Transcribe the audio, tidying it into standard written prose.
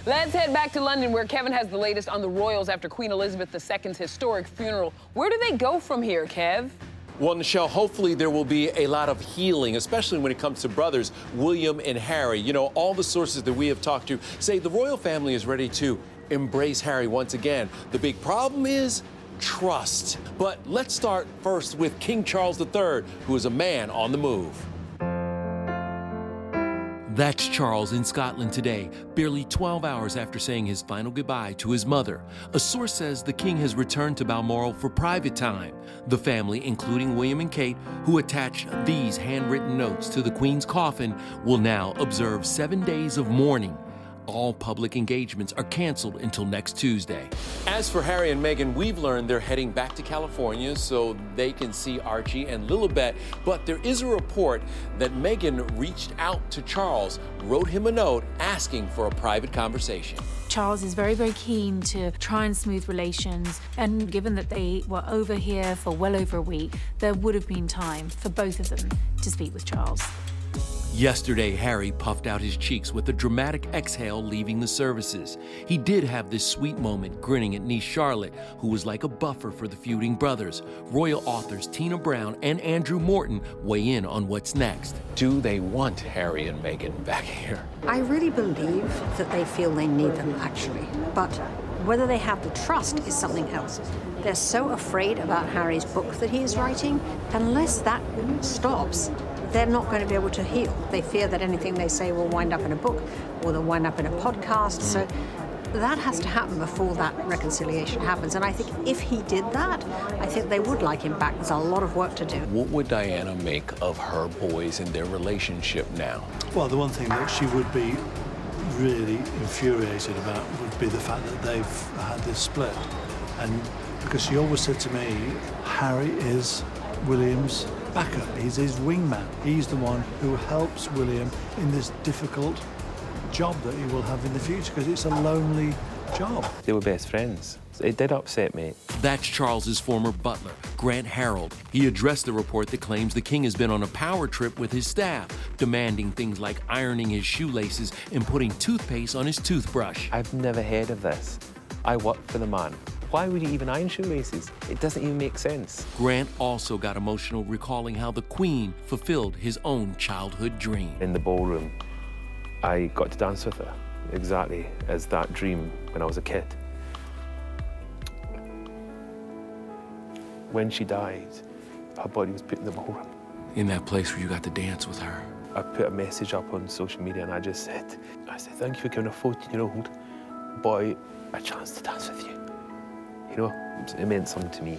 Let's head back to London, where Kevin has the latest on the royals after Queen Elizabeth II's historic funeral. Where do they go from here, Kev? Well, Nichelle, hopefully there will be a lot of healing, especially when it comes to brothers William and Harry. You know, all the sources that we have talked to say the royal family is ready to embrace Harry once again. The big problem is trust. But let's start first with King Charles III, who is a man on the move. That's Charles in Scotland today, barely 12 hours after saying his final goodbye to his mother. A source says the king has returned to Balmoral for private time. The family, including William and Kate, who attached these handwritten notes to the Queen's coffin, will now observe 7 days of mourning. All public engagements are canceled until next Tuesday. As for Harry and Meghan, we've learned they're heading back to California so they can see Archie and Lilibet. But there is a report that Meghan reached out to Charles, wrote him a note asking for a private conversation. Charles is very, very keen to try and smooth relations, and given that they were over here for well over a week, there would have been time for both of them to speak with Charles. Yesterday, Harry puffed out his cheeks with a dramatic exhale leaving the services. He did have this sweet moment grinning at niece Charlotte, who was like a buffer for the feuding brothers. Royal authors Tina Brown and Andrew Morton weigh in on what's next. Do they want Harry and Meghan back here? I really believe that they feel they need them, actually. But whether they have the trust is something else. They're so afraid about Harry's book that he is writing. Unless that stops, they're not going to be able to heal. They fear that anything they say will wind up in a book or they'll wind up in a podcast. So that has to happen before that reconciliation happens. And I think if he did that, I think they would like him back. There's a lot of work to do. What would Diana make of her boys and their relationship now? Well, the one thing that she would be really infuriated about would be the fact that they've had this split. And because she always said to me, Harry is William's backup. He's his wingman. He's the one who helps William in this difficult job that he will have in the future, because it's a lonely job. They were best friends. It did upset me. That's Charles's former butler, Grant Harold. He addressed the report that claims the king has been on a power trip with his staff, demanding things like ironing his shoelaces and putting toothpaste on his toothbrush. I've never heard of this. I work for the man. Why would he even iron shoelaces? It doesn't even make sense. Grant also got emotional recalling how the Queen fulfilled his own childhood dream. In the ballroom, I got to dance with her, exactly as that dream when I was a kid. When she died, her body was put in the ballroom. In that place where you got to dance with her. I put a message up on social media and I said, thank you for giving a 14-year-old boy a chance to dance with you. You know, it meant something to me.